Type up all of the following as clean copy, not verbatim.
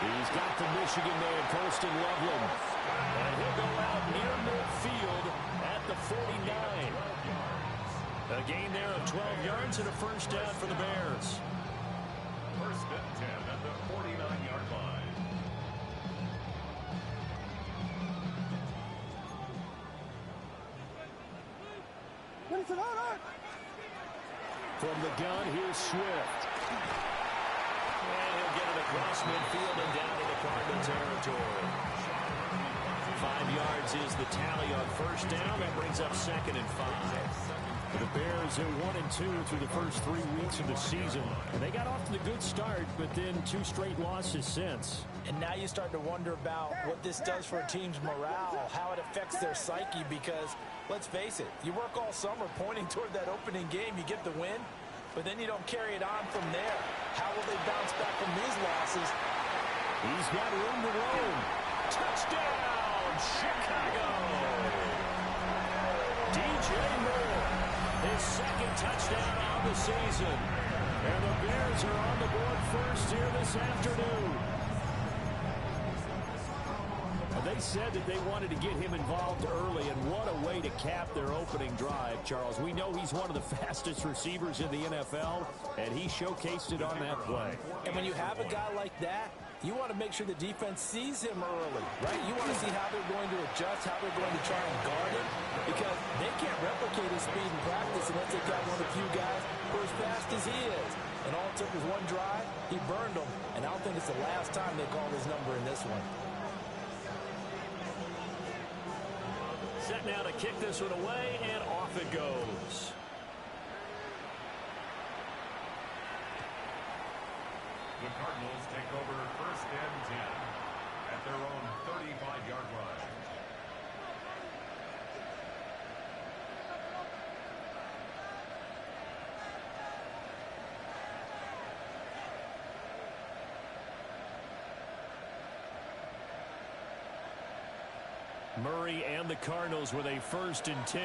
He's got the Michigan man, Colston Loveland. And he'll go out near midfield at the 49. A gain there of 12 yards and a first down for the Bears. First and 10 at the 49-yard line. From the gun, here's Swift. And he'll get it across midfield and down into Cardinal territory. 5 yards is the tally on first down. That brings up 2nd and 5. The Bears are 1-2 through the first 3 weeks of the season. And they got off to the good start, but then 2 straight losses since. And now you start to wonder about what this does for a team's morale, how it affects their psyche, because let's face it, you work all summer pointing toward that opening game, you get the win, but then you don't carry it on from there. How will they bounce back from these losses? He's got room to roam. Touchdown, Chicago! DJ Moore, his 2nd touchdown on the season. And the Bears are on the board first here this afternoon. They said that they wanted to get him involved early, and what a way to cap their opening drive, Charles. We know he's one of the fastest receivers in the NFL, and he showcased it on that play. And when you have a guy like that, you want to make sure the defense sees him early, right? You want to see how they're going to adjust, how they're going to try and guard him, because they can't replicate his speed in practice unless they've got one of the few guys who are as fast as he is. And all it took was one drive, he burned them, and I don't think it's the last time they called his number in this one. Set now to kick this one away, and off it goes. The Cardinals take over first and 10 at their own 35-yard line. Murray and the Cardinals with a 1st and 10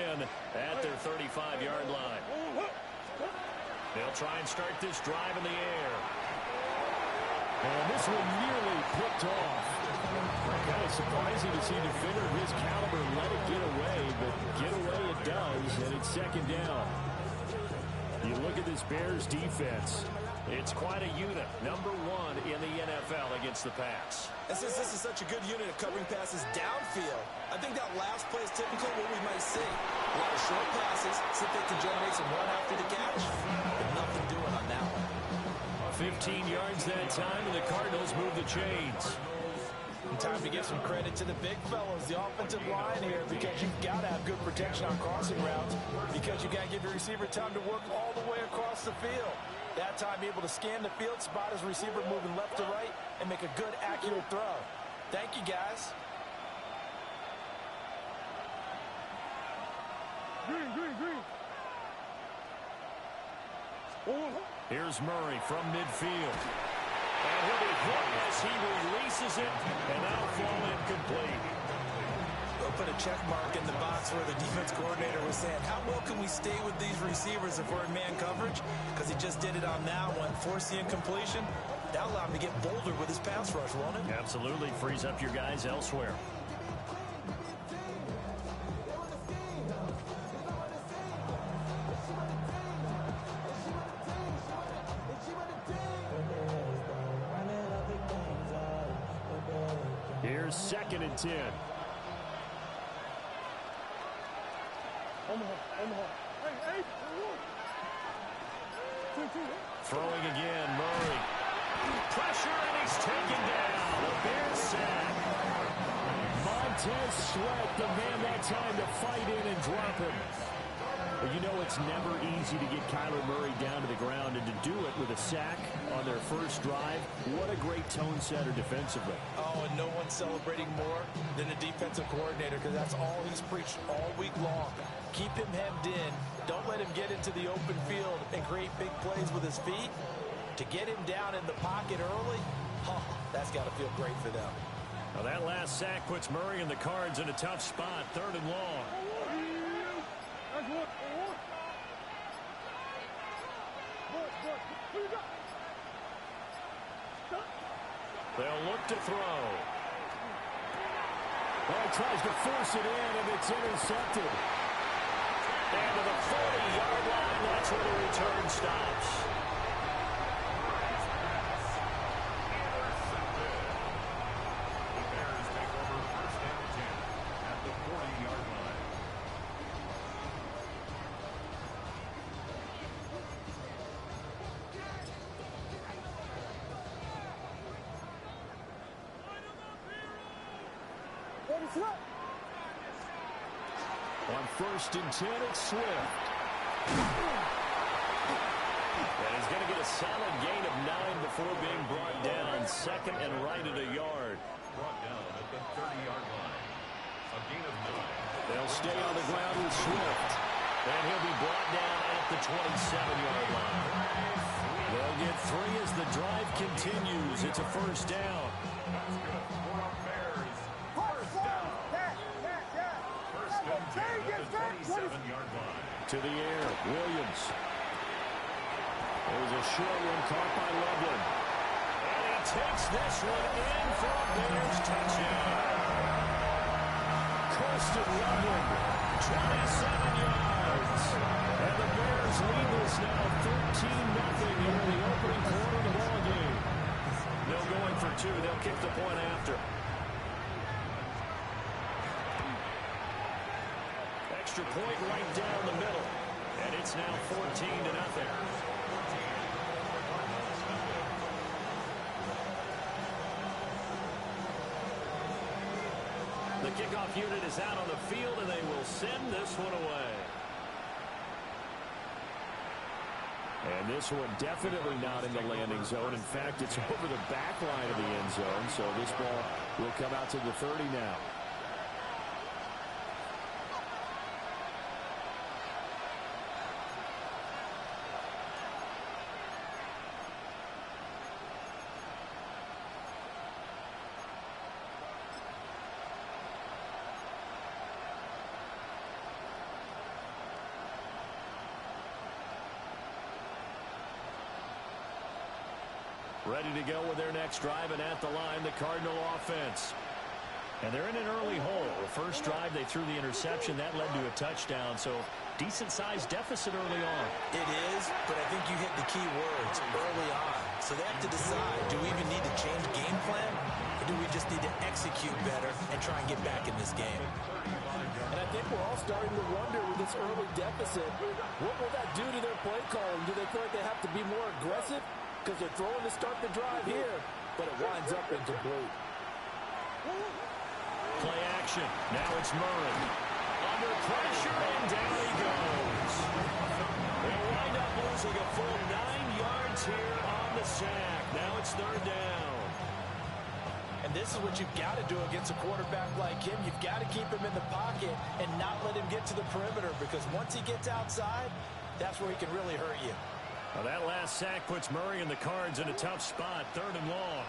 at their 35-yard line. They'll try and start this drive in the air. And this one nearly picked off. Kind of surprising to see a defender of his caliber let it get away, but get away it does, and it's 2nd down. You look at this Bears defense. It's quite a unit, number 1 in the NFL against the pass. And since this is such a good unit of covering passes downfield, I think that last play is typically what we might see. A lot of short passes, so they can generate some run after the catch, but nothing doing on that one. 15 yards that time, and the Cardinals move the chains. And time to give some credit to the big fellows, the offensive line here, because you've got to have good protection on crossing routes, because you've got to give your receiver time to work all the way across the field. That time able to scan the field, spot his receiver moving left to right, and make a good, accurate throw. Thank you, guys. Green. Here's Murray from midfield. And he'll be hit as he releases it, and that'll fall incomplete. We'll put a check mark in the box where the defense coordinator was saying, how well can we stay with these receivers if we're in man coverage? Because he just did it on that one, forced the incompletion. That'll allow him to get bolder with his pass rush, won't it? Absolutely. Frees up your guys elsewhere. Here's 2nd and 10. Throwing again, Murray. Pressure, and he's taken down. A Bears sack. Montez Sweat, the man that time to fight in and drop him. But you know it's never easy to get Kyler Murray down to the ground, and to do it with a sack on their first drive, what a great tone setter defensively. Oh, and no one's celebrating more than the defensive coordinator, because that's all he's preached all week long. Keep him hemmed in. Don't let him get into the open field and create big plays with his feet. To get him down in the pocket early, that's got to feel great for them. Now that last sack puts Murray and the Cards in a tough spot, 3rd and long. They'll look to throw. Well, he tries to force it in, and it's intercepted. And to the 40-yard line, that's where the return stops. The Bears take over first and 10 at the 40-yard line. On first and 10, it's Swift. And he's going to get a solid gain of 9 before being brought down. Second and right at a yard. Brought down at the 30-yard line. A gain of 9. They'll stay on the ground with Swift. And he'll be brought down at the 27-yard line. They'll get 3 as the drive continues. It's a first down. That's good for our Bears. First down. First and 10 at the 27-yard line. To the air, Williams. There's a short one caught by Loveland. And he takes this one in for a Bears touchdown. Kirsten Loveland, 27 yards. And the Bears lead this now 13-0 here in the opening quarter of the ball game. No going for 2. They'll kick the point after. Extra point right down the middle. And it's now 14-0. The kickoff unit is out on the field, and they will send this one away. And this one definitely not in the landing zone. In fact, it's over the back line of the end zone, so this ball will come out to the 30 now. Ready to go with their next drive, and at the line, the Cardinal offense. And they're in an early hole. The first drive, they threw the interception. That led to a touchdown, so decent-sized deficit early on. It is, but I think you hit the key words early on. So they have to decide, do we even need to change game plan, or do we just need to execute better and try and get back in this game? And I think we're all starting to wonder with this early deficit, what will that do to their play calling? Do they feel like they have to be more aggressive? Because they're throwing to start the drive here, but it winds up incomplete. Play action. Now it's Murray. Under pressure, and down he goes. They'll wind up losing a full 9 yards here on the sack. Now it's third down. And this is what you've got to do against a quarterback like him. You've got to keep him in the pocket and not let him get to the perimeter, because once he gets outside, that's where he can really hurt you. Well, that last sack puts Murray and the Cards in a tough spot, third and long.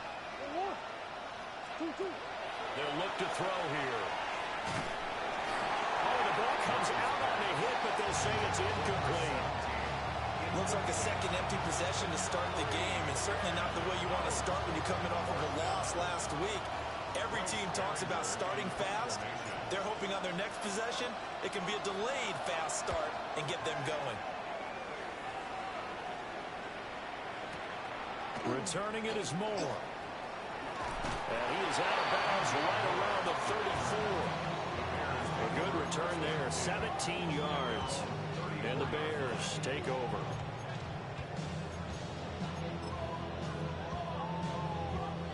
They'll look to throw here. Oh, the ball comes out on the hit, but they'll say it's incomplete. Looks like a second empty possession to start the game, and certainly not the way you want to start when you're coming off of a loss last week. Every team talks about starting fast. They're hoping on their next possession, it can be a delayed fast start and get them going. Returning it is Moore. And he is out of bounds right around the 34. A good return there, 17 yards. And the Bears take over.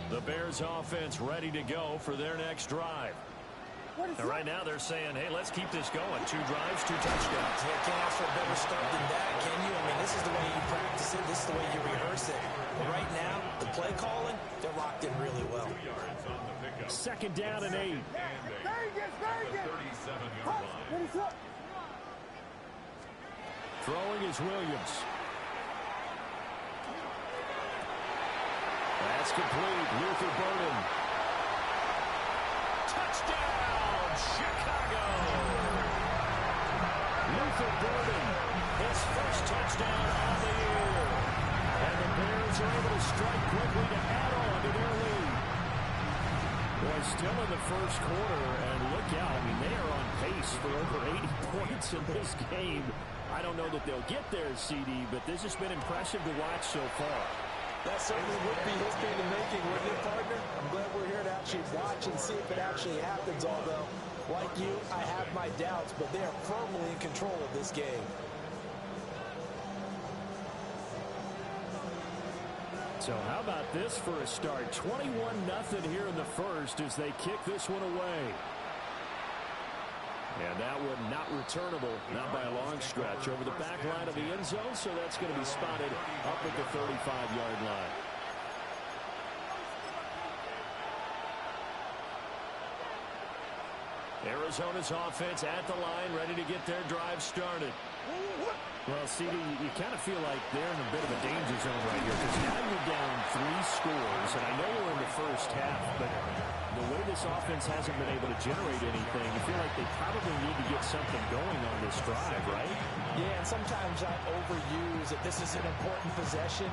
The Bears offense ready to go for their next drive. And right now they're saying, hey, let's keep this going. 2 drives, 2 touchdowns. Yeah, can't ask for a better start than that, can you? I mean, this is the way you practice it. This is the way you rehearse it. But right now, the play calling, they're locked in really well. Second down and 8. Throwing is Williams. That's complete. Luther Burden. Touchdown, Chicago! Luther Burden, his first touchdown of the year. And the Bears are able to strike quickly to add on to their lead. Well, still in the first quarter, and look out. I mean, they are on pace for over 80 points in this game. I don't know that they'll get there, CD, but this has been impressive to watch so far. That certainly would be history in the making, wouldn't it, partner? I'm glad we're here to actually watch and see if it actually happens, although, like you, I have my doubts, but they are firmly in control of this game. So how about this for a start? 21-0 here in the first as they kick this one away. And that one not returnable, not by a long stretch, over the back line of the end zone, so that's going to be spotted up at the 35-yard line. Arizona's offense at the line, ready to get their drive started. Well, CD, you kind of feel like they're in a bit of a danger zone right here because now you're down 3 scores, and I know we're in the first half, but the way this offense hasn't been able to generate anything, you feel like they probably need to get something going on this drive, right? Yeah, and sometimes I overuse that this is an important possession,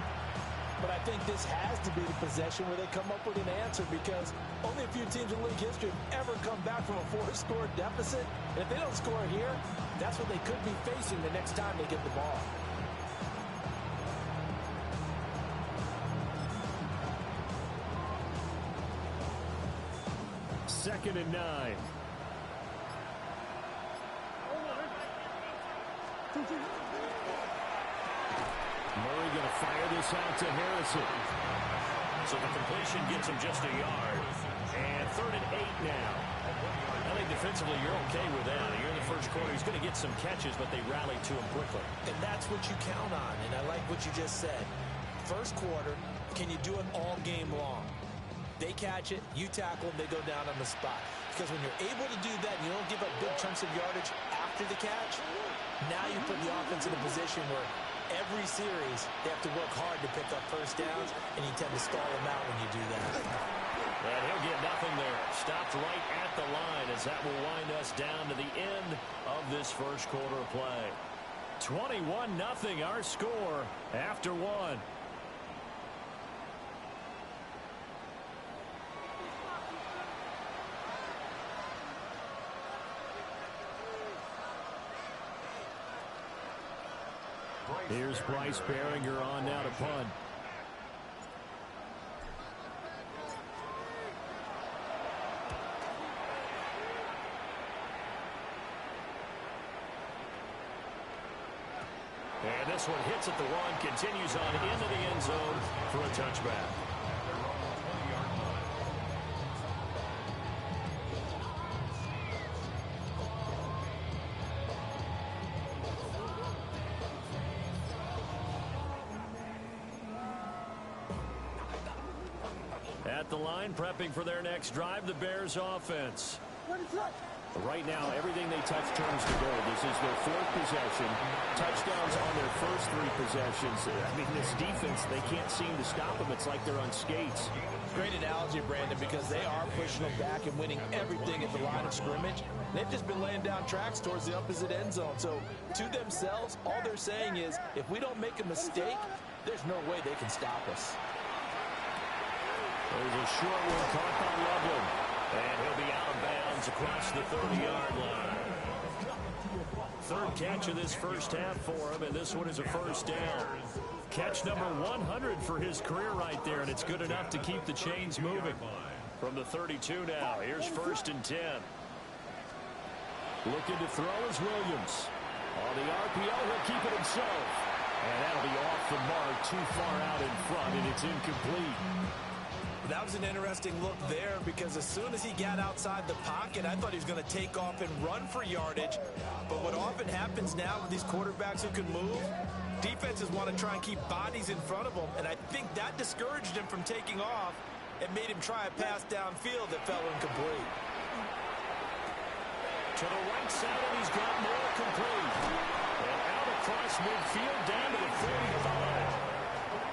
but I think this has to be the possession where they come up with an answer because only a few teams in league history have ever come back from a 4-score deficit. And if they don't score here, that's what they could be facing the next time they get the ball. Second and 9. Murray going to fire this out to Harrison. So the completion gets him just a yard. And 3rd and 8 now. I think defensively you're okay with that. You're in the first quarter. He's going to get some catches, but they rally to him quickly. And that's what you count on, and I like what you just said. First quarter, can you do it all game long? They catch it, you tackle them, they go down on the spot. Because when you're able to do that and you don't give up big chunks of yardage after the catch, now you put the offense in a position where every series they have to work hard to pick up first downs, and you tend to stall them out when you do that. And he'll get nothing there. Stopped right at the line as that will wind us down to the end of this first quarter of play. 21-0 our score after 1. Here's Bryce Behringer on now to punt. And this one hits at the 1, continues on into the end zone for a touchback. At the line, prepping for their next drive, the Bears offense. Right now, everything they touch turns to gold. This is their 4th possession. Touchdowns on their first 3 possessions. I mean, this defense, they can't seem to stop them. It's like they're on skates. Great analogy, Brandon, because they are pushing them back and winning everything at the line of scrimmage. They've just been laying down tracks towards the opposite end zone. So, to themselves, all they're saying is, if we don't make a mistake, there's no way they can stop us. There's a short one caught by Loveland. And he'll be out of bounds across the 30-yard line. 3rd catch of this first half for him, and this one is a first down. Catch number 100 for his career right there, and it's good enough to keep the chains moving. From the 32 now, here's 1st and 10. Looking to throw is Williams. On the RPO, he'll keep it himself. And that'll be off the mark, too far out in front, and it's incomplete. That was an interesting look there because as soon as he got outside the pocket, I thought he was going to take off and run for yardage. But what often happens now with these quarterbacks who can move, defenses want to try and keep bodies in front of them. And I think that discouraged him from taking off and made him try a pass downfield that fell incomplete. To the right side, and he's got more complete. And out across midfield down to the 45.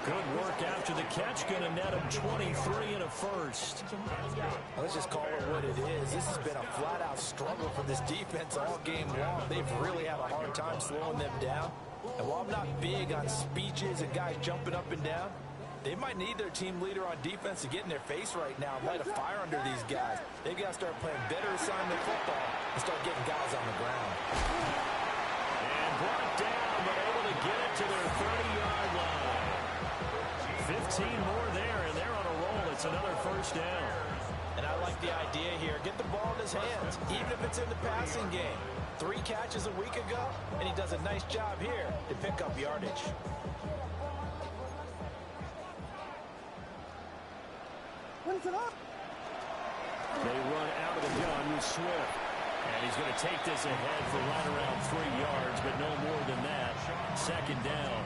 Good work after the catch. Going to net him 23 and a first. Let's just call it what it is. This has been a flat-out struggle for this defense all game long. They've really had a hard time slowing them down. And while I'm not big on speeches and guys jumping up and down, They might need their team leader on defense to get in their face right now and light a fire under these guys. They've got to start playing better assignment football and start getting guys on the ground. And brought down, but able to get it to their 30-yard line. 15 more there, and they're on a roll. It's another first down. And I like the idea here. Get the ball in his hands, even if it's in the passing game. 3 catches a week ago, and he does a nice job here to pick up yardage. They run out of the gun with Swift. And he's going to take this ahead for right around 3 yards, but no more than that. Second down.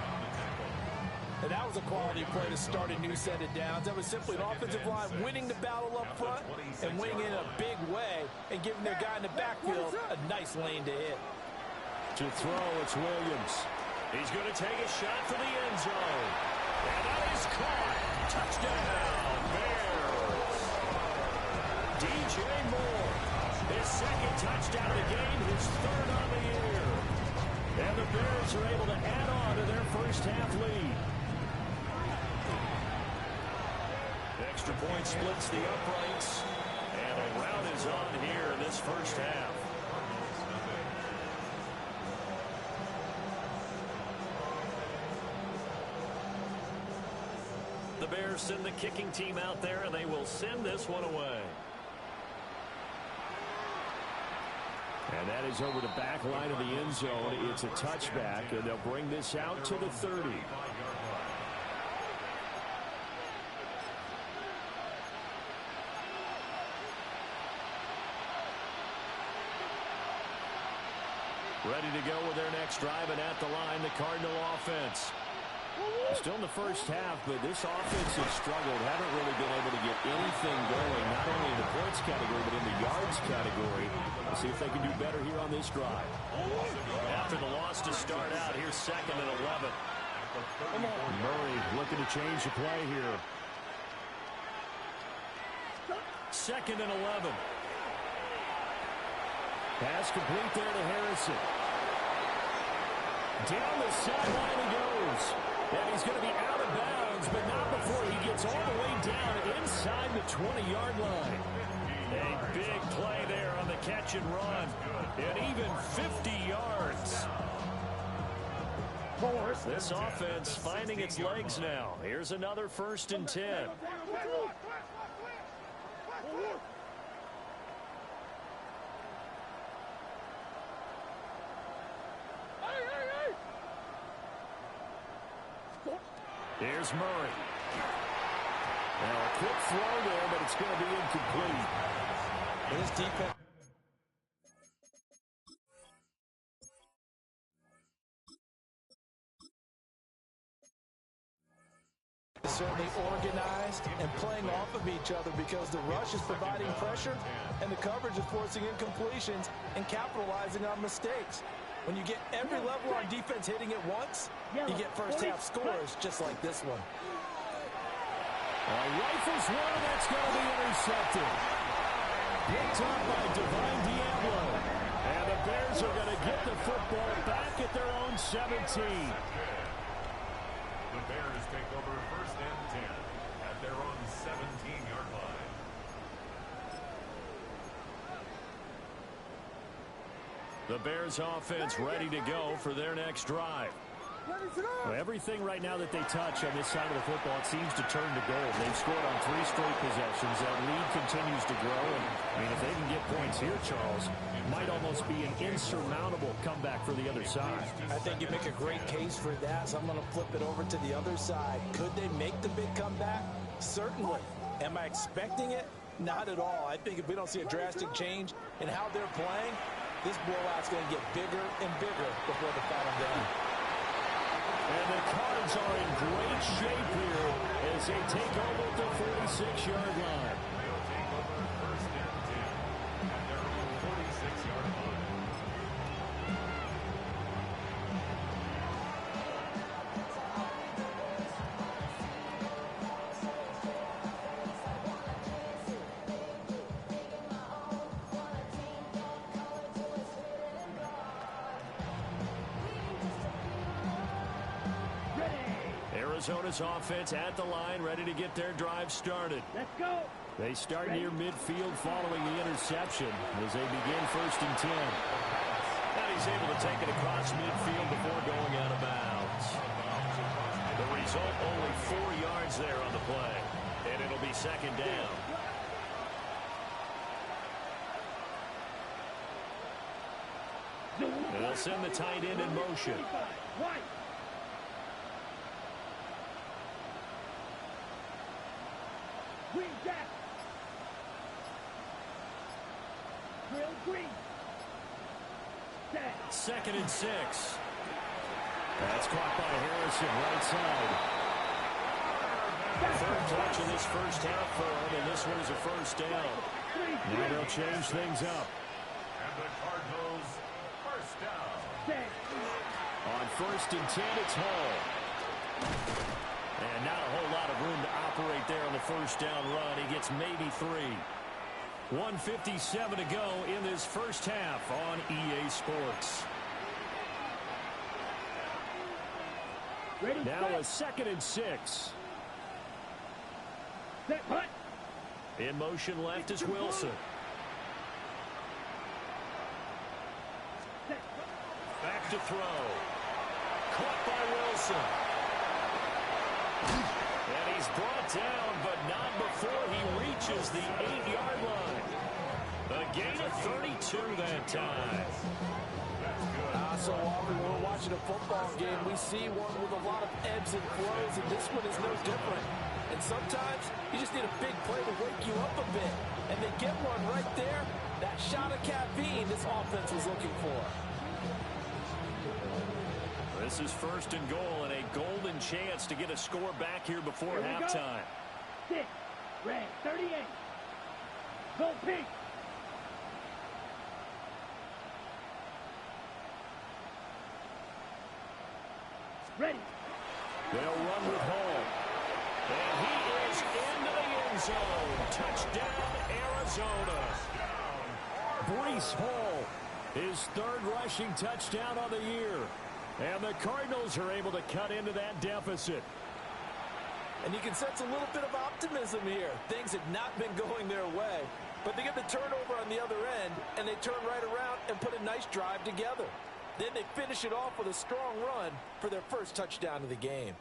And that was a quality play to start a new set of downs. That was simply an offensive line winning the battle up front and winning in a big way and giving their guy in the backfield a nice lane to hit. To throw, it's Williams. He's going to take a shot for the end zone. And that is caught. Touchdown, Bears. DJ Moore. His second touchdown of the game, his third on the year. And the Bears are able to add on to their first half lead. Extra point splits the uprights. And a rout is on here in this first half. The Bears send the kicking team out there, and they will send this one away. And that is over the back line of the end zone. It's a touchback, and they'll bring this out to the 30. Ready to go with their next drive, and at the line, the Cardinal offense. Still in the first half, but this offense has struggled. Haven't really been able to get anything going, not only in the points category, but in the yards category. We'll see if they can do better here on this drive. After the loss to start out, here's 2nd and 11. Murray looking to change the play here. 2nd and 11. Pass complete there to Harrison. Down the sideline he goes. And he's going to be out of bounds, but not before he gets all the way down inside the 20-yard line. A big play there on the catch and run. And even 50 yards. This offense finding its legs now. Here's another 1st and 10. Here's Murray. Now a quick throw there, but it's going to be incomplete. His defense. Certainly organized and playing off of each other because the rush is providing pressure and the coverage is forcing incompletions and capitalizing on mistakes. When you get every level on defense hitting it once, you get first half scores just like this one. Rifles one, that's going to be intercepted. Picked up by Divine Diablo. And the Bears are going to get the football back at their own 17. The Bears take over 1st and 10 at their own 17-yard line. The Bears offense ready to go for their next drive. Well, everything right now that they touch on this side of the football, it seems to turn to gold. They've scored on 3 straight possessions. That lead continues to grow. And, I mean, if they can get points here, Charles, it might almost be an insurmountable comeback for the other side. I think you make a great case for that, so I'm going to flip it over to the other side. Could they make the big comeback? Certainly. Am I expecting it? Not at all. I think if we don't see a drastic change in how they're playing, this blowout's going to get bigger and bigger before the final game. And the Cards are in great shape here as they take over the 46-yard line. They'll take over 1st and 10 at their own 46-yard line. Arizona's offense at the line, ready to get their drive started. Let's go. They start near midfield following the interception as they begin 1st and 10. And he's able to take it across midfield before going out of bounds. The result, only 4 yards there on the play. And it'll be 2nd down. And they'll send the tight end in motion. Green Jack. Green. 2nd and 6. That's caught by Harrison, right side. 3rd touch in this first half for him, and this one is a 1st down. Now they'll change things up. And the Cardinals, 1st down. On 1st and 10, it's Hall. And not a whole lot of room to operate there on the 1st down run. He gets maybe 3. 1:57 to go in this first half on EA Sports. Now a 2nd and 6. In motion left is Wilson. Back to throw. Caught by Wilson. And he's brought down, but not before he reaches the 8-yard line. A gain of 32 that time. So often when we're watching a football game, we see one with a lot of ebbs and flows, and this one is no different. And sometimes you just need a big play to wake you up a bit. And they get one right there. That shot of caffeine this offense was looking for. This is 1st and goal and a golden chance to get a score back here before halftime. 6, red, 38. Go pink. Ready. They'll run with Hall. And he is into the end zone. Touchdown, Arizona. Breece Hall, his 3rd rushing touchdown of the year. And the Cardinals are able to cut into that deficit. And you can sense a little bit of optimism here. Things had not been going their way. But they get the turnover on the other end, and they turn right around and put a nice drive together. Then they finish it off with a strong run for their 1st touchdown of the game.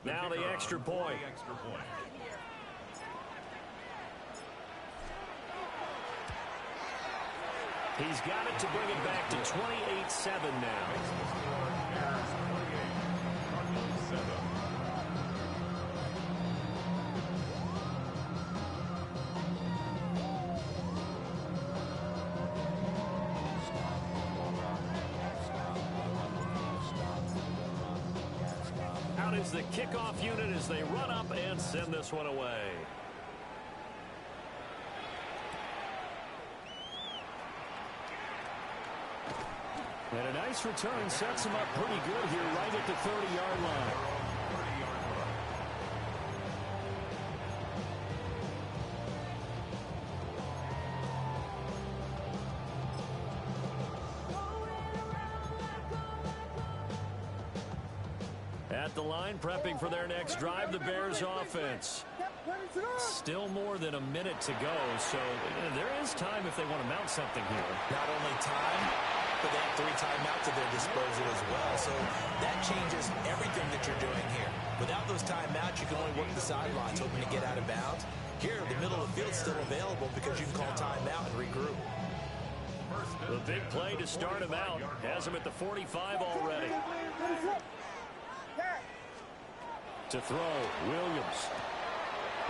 Now the extra point. He's got it to bring it back to 28-7 now. Out is the kickoff unit as they run up and send this one away. And a nice return sets him up pretty good here right at the 30-yard line. At the line, prepping for their next drive, the Bears offense. Still more than a minute to go, so there is time if they want to mount something here. Not only time, but they have 3 timeouts at their disposal as well, so that changes everything that you're doing here. Without those timeouts, you can only work the sidelines, hoping to get out of bounds. Here, the middle of the field is still available because you can call timeout and regroup. The big play to start him out has him at the 45 already. To throw, Williams.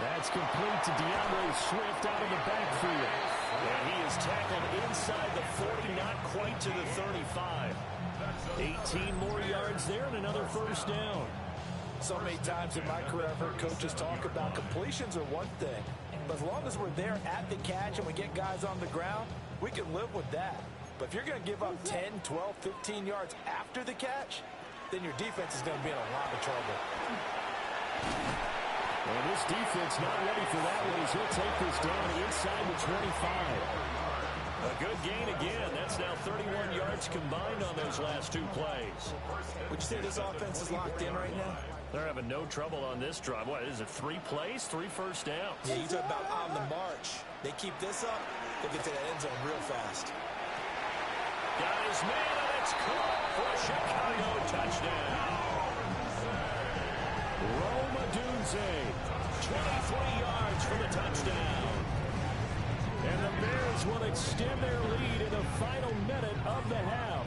That's complete to DeAndre Swift out of the backfield. And he is tackled inside the 40, not quite to the 35. 18 more yards there and another 1st down. So many times in my career, I've heard coaches talk about completions are one thing. But as long as we're there at the catch and we get guys on the ground, we can live with that. But if you're going to give up 10, 12, 15 yards after the catch, then your defense is going to be in a lot of trouble. And this defense not ready for that one as he'll take this down inside the 25. A good gain again. That's now 31 yards combined on those last two plays. Would you say this offense is locked in right now? They're having no trouble on this drive. What is it, 3 plays, 3 first downs? Yeah, you talk about on the march. They keep this up, they'll get to that end zone real fast. Got his man, and it's caught for a Chicago touchdown. Roma Dunze, 23 yards for the touchdown. And the Bears will extend their lead in the final minute of the half.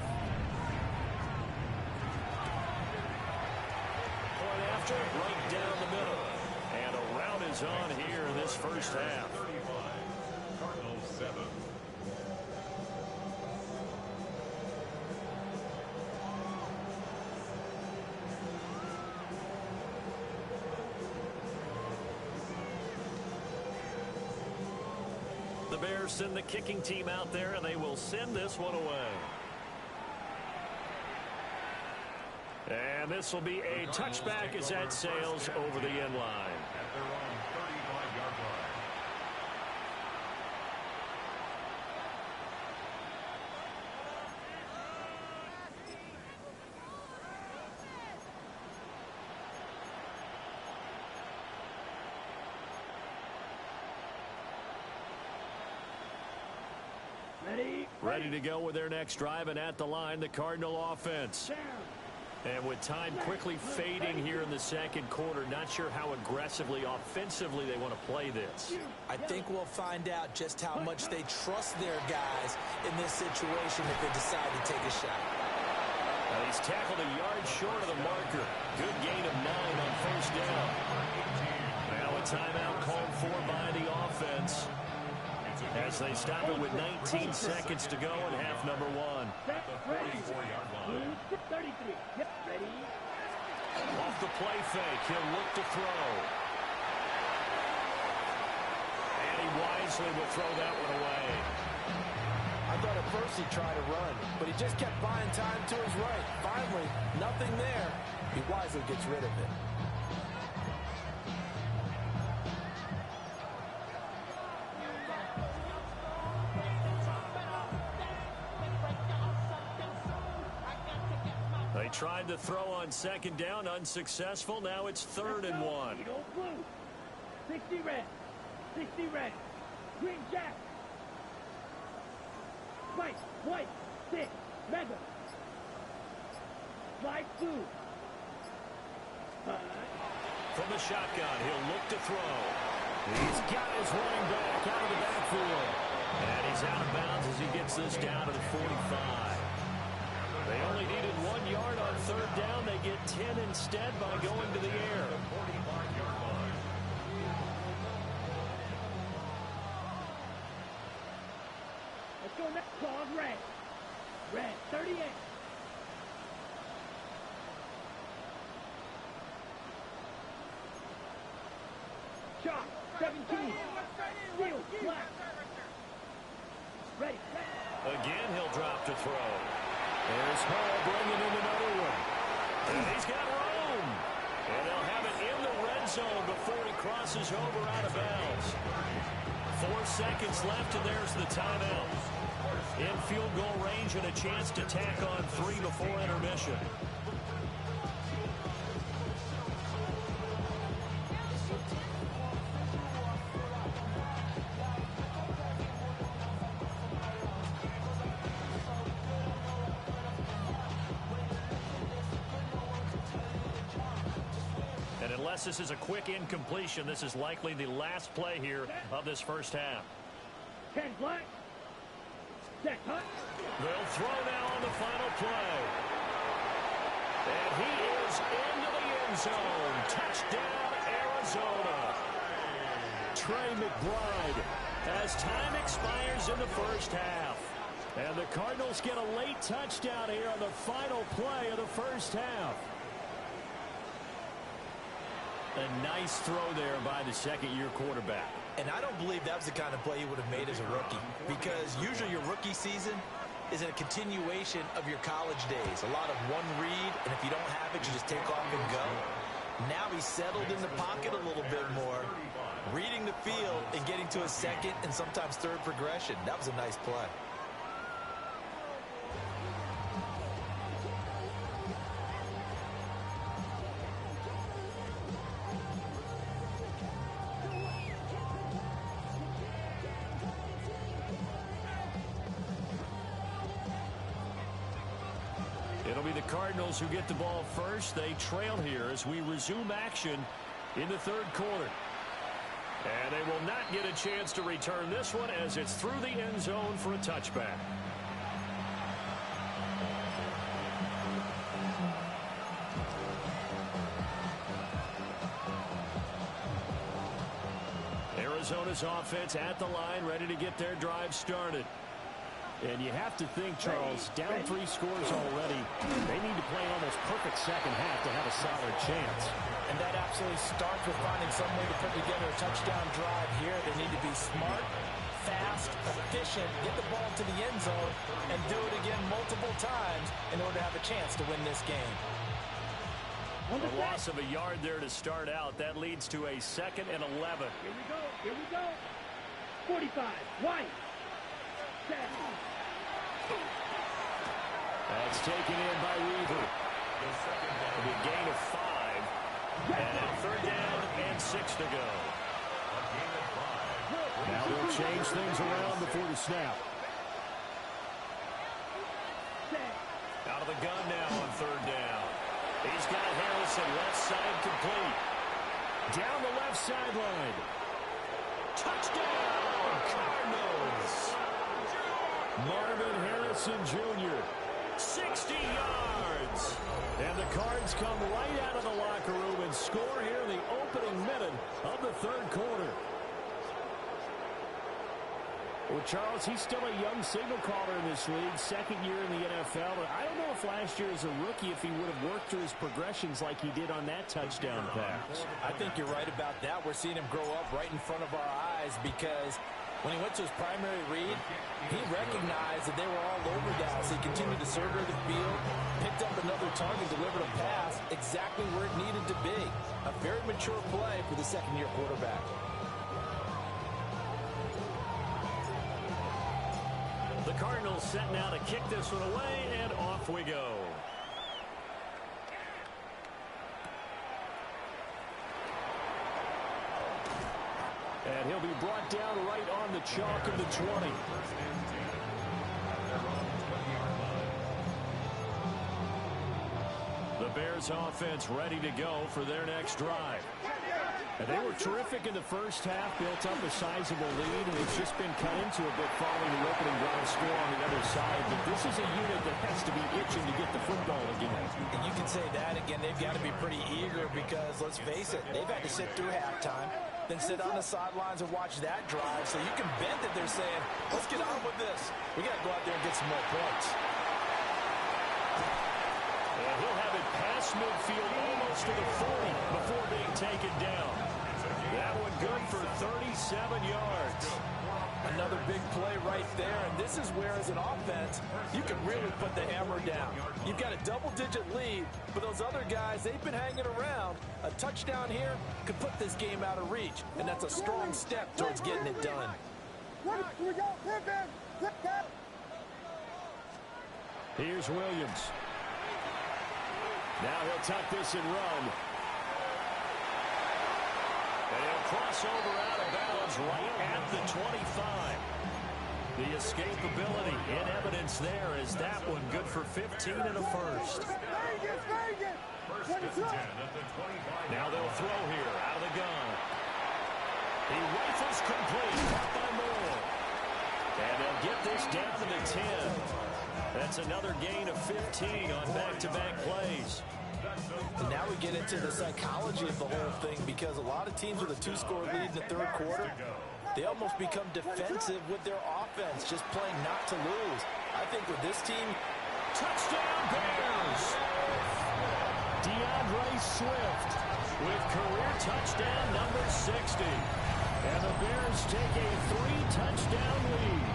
Point after, right down the middle. And a rout is on here in this first half. 35, Cardinals 7. The Bears send the kicking team out there, and they will send this one away. And this will be a touchback as that sails over the end line. At their own 35-yard line. Ready to go with their next drive, and at the line, the Cardinal offense. And with time quickly fading here in the second quarter, not sure how aggressively, offensively they want to play this. I think we'll find out just how much they trust their guys in this situation if they decide to take a shot. Now he's tackled a yard short of the marker. Good gain of 9 on first down. Now a timeout called for by the offense, as they stop it with 19 seconds to go in half number 1. At the 44-yard line. 33. Yep, ready. Off the play fake, he'll look to throw. And he wisely will throw that one away. I thought at first he'd try to run, but he just kept buying time to his right. Finally, nothing there. He wisely gets rid of it. They tried to throw on second down, unsuccessful. Now it's 3rd and 1. 60 red. 60 red. Green jack. White. 6. Mega. Light blue. From the shotgun, he'll look to throw. He's got his running back out of the backfield. And he's out of bounds as he gets this down to the 45. They only needed 1 yard on 3rd down. They get 10 instead by going to the air. 45-yard line. Let's go next. Claws red. Red. 38. Shot. 17. Steel. Black. Ready. Again, he'll drop to throw. There's Hall bringing in another one. And he's got room. And they'll have it in the red zone before he crosses over out of bounds. 4 seconds left, and there's the timeout. In field goal range and a chance to tack on 3 before intermission. Unless this is a quick incompletion, this is likely the last play here of this first half. 10 black. Set hut. They'll throw now on the final play. And he is into the end zone. Touchdown, Arizona. Trey McBride, as time expires in the first half. And the Cardinals get a late touchdown here on the final play of the first half. A nice throw there by the second-year quarterback. And I don't believe that was the kind of play he would have made as a rookie, because usually your rookie season is a continuation of your college days. A lot of one read, and if you don't have it, you just take off and go. Now he's settled in the pocket a little bit more, reading the field and getting to a second and sometimes third progression. That was a nice play. It'll be the Cardinals who get the ball first. They trail here as we resume action in the third quarter. And they will not get a chance to return this one as it's through the end zone for a touchback. Arizona's offense at the line, ready to get their drive started. And you have to think, Charles, down 3 scores already, they need to play an almost perfect second half to have a solid chance. And that absolutely starts with finding some way to put together a touchdown drive here. They need to be smart, fast, efficient, get the ball to the end zone, and do it again multiple times in order to have a chance to win this game. A loss of a yard there to start out. That leads to a 2nd and 11. Here we go. Here we go. 45. White. That's taken in by Weaver. A gain of 5. And a 3rd down and 6 to go. Now they'll change things around before the snap. Out of the gun now on 3rd down. He's got Harrison left side complete. Down the left sideline. Touchdown, Cardinals. Marvin Harrison Jr., 60 yards. And the Cards come right out of the locker room and score here in the opening minute of the third quarter. Well, Charles, he's still a young signal caller in this league, 2nd year in the NFL. But I don't know if last year as a rookie, if he would have worked through his progressions like he did on that touchdown pass. I think you're right about that. We're seeing him grow up right in front of our eyes because when he went to his primary read, he recognized that they were all over guys. He continued to survey the field, picked up another target, delivered a pass exactly where it needed to be. A very mature play for the 2nd-year quarterback. The Cardinals set now to kick this one away, and off we go. And he'll be brought down right on the chalk of the 20. The Bears offense ready to go for their next drive. And they were terrific in the first half, built up a sizable lead, and it's just been cut into a bit following the opening drive score on the other side. But this is a unit that has to be itching to get the football again. And you can say that again. They've got to be pretty eager because, let's face it, they've had to sit through halftime, then sit on the sidelines and watch that drive. So you can bet that they're saying, let's get on with this. We got to go out there and get some more points. And he'll have it past midfield almost to the 40 before being taken down. That one good for 37 yards. Another big play right there, and this is where, as an offense, you can really put the hammer down. You've got a double-digit lead, but those other guys, they've been hanging around. A touchdown here could put this game out of reach, and that's a strong step towards getting it done. Here's Williams. Now he'll tuck this and run. And he'll cross over out of bounds right at the 25. The escapability in evidence there is that one good for 15 and a first. Now they'll throw here out of the gun. He rifles complete. Caught by Moore. And they'll get this down to the 10. That's another gain of 15 on back-to-back plays. And now we get into the psychology of the whole thing because a lot of teams with a 2-score lead in the third quarter, they almost become defensive with their offense, just playing not to lose. I think with this team, touchdown Bears! DeAndre Swift with career touchdown number 60. And the Bears take a 3-touchdown lead.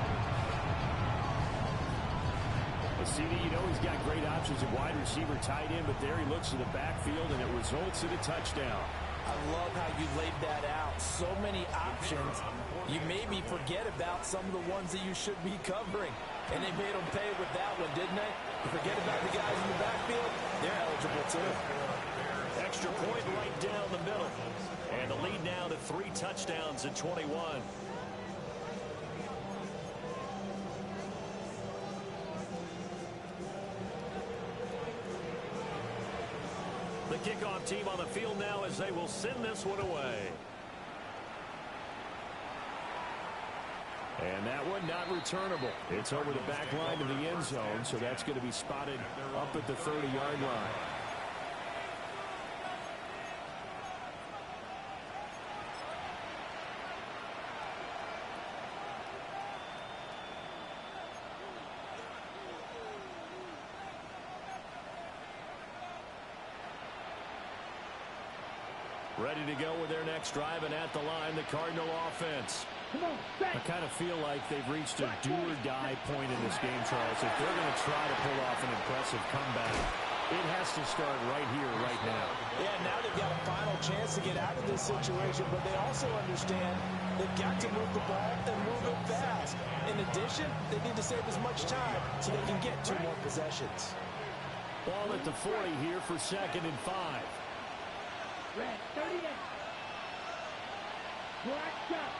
CD, you know he's got great options at wide receiver, tight end, but there he looks to the backfield, and it results in a touchdown. I love how you laid that out. So many options. You maybe forget about some of the ones that you should be covering. And they made them pay with that one, didn't they? You forget about the guys in the backfield. They're eligible too. Extra point right down the middle. And the lead now to 3 touchdowns at 21. The kickoff team on the field now as they will send this one away. And that one not returnable. It's over the back line of the end zone, so that's going to be spotted up at the 30-yard line. Ready to go with their next drive, and at the line, the Cardinal offense. I kind of feel like they've reached a do-or-die point in this game, Charles. If they're going to try to pull off an impressive comeback, it has to start right here, right now. Yeah, now they've got a final chance to get out of this situation, but they also understand they've got to move the ball and move it fast. In addition, they need to save as much time so they can get 2 more possessions. Ball at the 40 here for 2nd and 5. Red, 38. Black shot.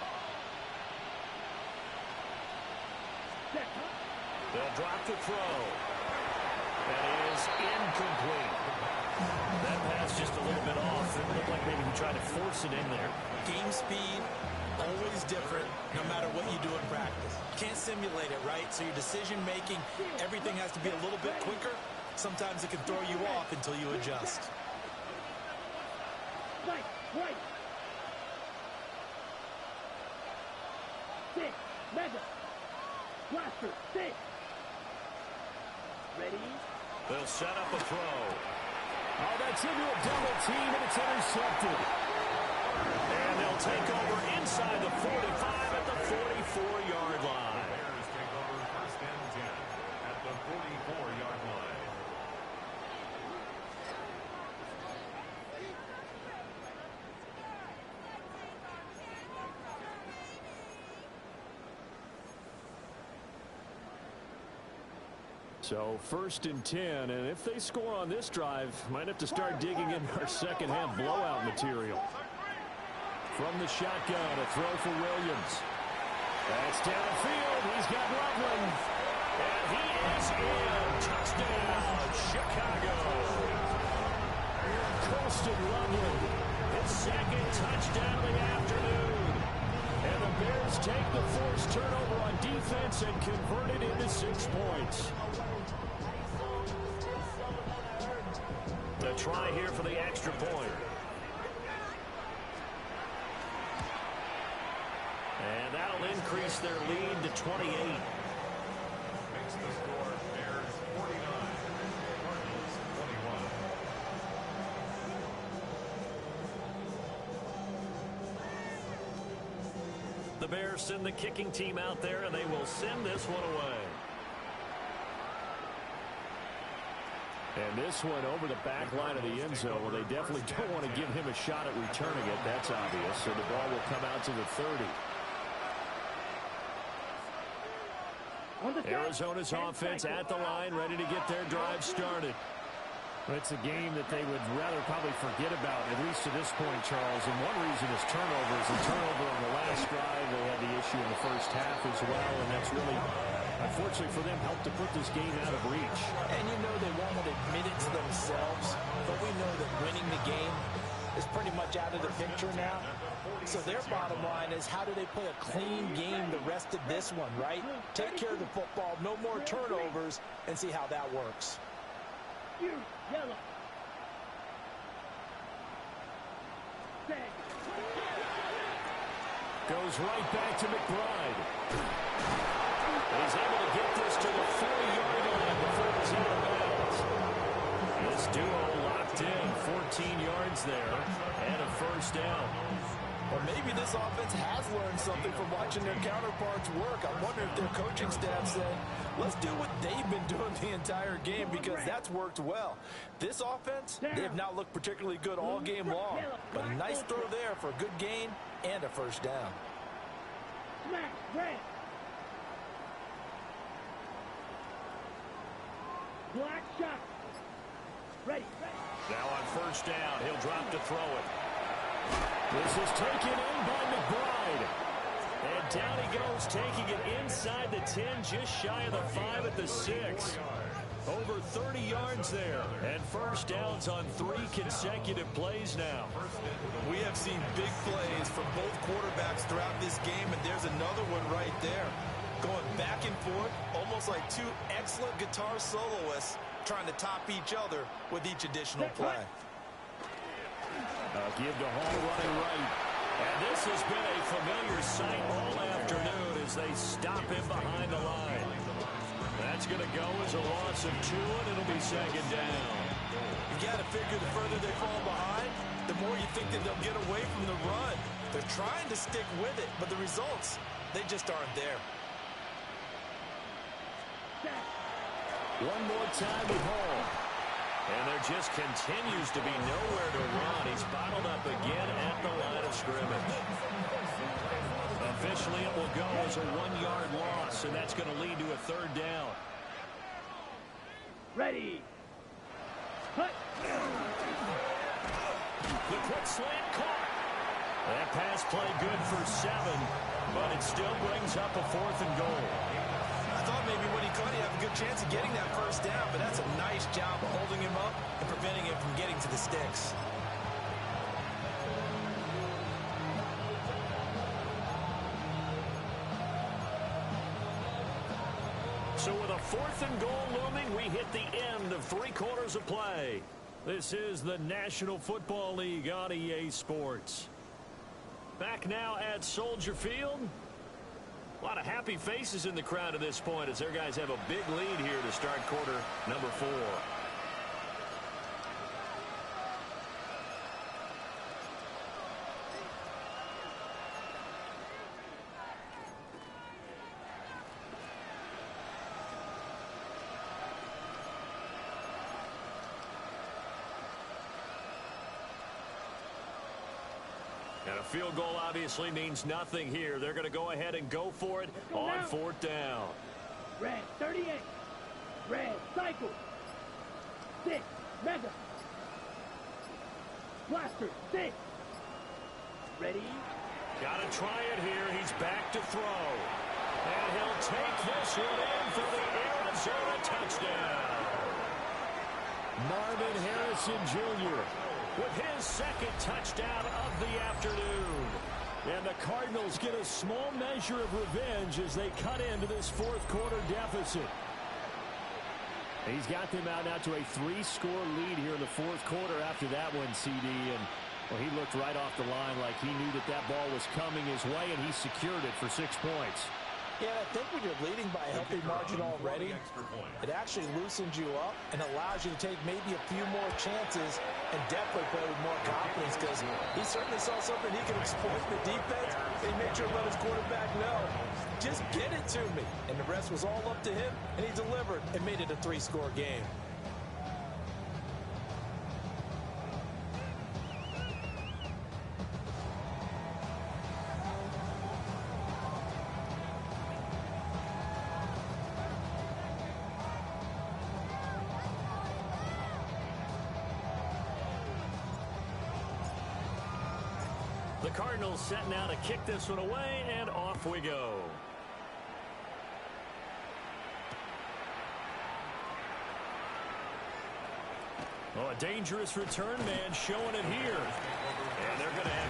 They'll drop the throw. That is incomplete. That pass just a little bit off. It looked like maybe he tried to force it in there. Game speed, always different, no matter what you do in practice. Can't simulate it, right? So your decision-making, everything has to be a little bit quicker. Sometimes it can throw you off until you adjust. Right. 6. Mega. Blaster. 6. Ready? They'll set up a throw. Oh, that's into a double team, and it's intercepted. And they'll take over inside the 45 at the 44-yard line. Bears take over 1st and 10 at the 44-yard line. So 1st and 10, and if they score on this drive, might have to start digging in our second-half blowout material. From the shotgun, a throw for Williams. That's downfield. He's got Loveland. And he is in. Touchdown, Chicago. Colston Loveland, his 2nd touchdown of the afternoon. And the Bears take the forced turnover on defense and convert it into 6 points. The try here for the extra point. And that'll increase their lead to 28. Makes the score Bears 49, Cardinals 21. The Bears send the kicking team out there, and they will send this one away. And this one over the back line of the end zone. Well, they definitely don't want to give him a shot at returning it. That's obvious. So the ball will come out to the 30. Arizona's offense at the line, ready to get their drive started. It's a game that they would rather probably forget about, at least to this point, Charles. And one reason is turnovers. And turnover on the last drive, they had the issue in the first half as well. And that's really, unfortunately for them, helped to put this game out of reach. And you know they won't admit it to themselves, but we know that winning the game is pretty much out of the picture now. So their bottom line is, how do they play a clean game the rest of this one, right? Take care of the football, no more turnovers, and see how that works. Yellow. Goes right back to McBride. He's able to get this to the 40-yard line before it's out of bounds. This duo locked in, 14 yards there, and a first down. Or maybe this offense has learned something from watching their counterparts work. I wonder if their coaching staff said, let's do what they've been doing the entire game, because that's worked well. This offense, they have not looked particularly good all game long. But a nice throw there for a good gain and a first down. Smash, red. Black shot. Ready. Now on first down, he'll drop to throw it. This is taken in by McBride. And down he goes, taking it inside the 10, just shy of the 5 at the 6. Over 30 yards there. And first downs on 3 consecutive plays now. We have seen big plays from both quarterbacks throughout this game, and there's another one right there. Going back and forth, almost like 2 excellent guitar soloists trying to top each other with each additional play. Give to Hall running right. And this has been a familiar sight all afternoon as they stop him behind the line. That's going to go as a loss of 2, and it'll be second down. You got to figure the further they fall behind, the more you think that they'll get away from the run. They're trying to stick with it, but the results, they just aren't there. One more time with Hall. And there just continues to be nowhere to run. He's bottled up again at the line of scrimmage. Officially, it will go as a 1-yard loss, and that's going to lead to a third down. Ready. Cut. The quick slant caught. That pass play good for 7, but it still brings up a 4th and goal. I thought maybe when he caught, he'd have a good chance of getting that first down, but that's a nice job of holding him up and preventing him from getting to the sticks. So with a 4th and goal looming, we hit the end of 3 quarters of play. This is the National Football League on EA Sports. Back now at Soldier Field. A lot of happy faces in the crowd at this point as their guys have a big lead here to start quarter number 4. And a field goal obviously means nothing here. They're going to go ahead and go for it on 4th down. Red, 38. Red, cycle. 6, mega. Blaster, 6. Ready. Got to try it here. He's back to throw. And he'll take this one in for the Arizona touchdown. Marvin Harrison Jr. with his 2nd touchdown of the afternoon. And the Cardinals get a small measure of revenge as they cut into this 4th quarter deficit. He's got them out now to a 3-score lead here in the 4th quarter after that one, CD. And well, he looked right off the line like he knew that that ball was coming his way, and he secured it for 6 points. Yeah, I think when you're leading by a healthy margin already, it actually loosens you up and allows you to take maybe a few more chances and definitely play with more confidence, because he certainly saw something he could exploit in the defense. He made sure to let his quarterback know, just get it to me. And the rest was all up to him, and he delivered and made it a 3-score game. The Cardinals set now to kick this one away, and off we go. Oh, a dangerous return man showing it here. And they're going to have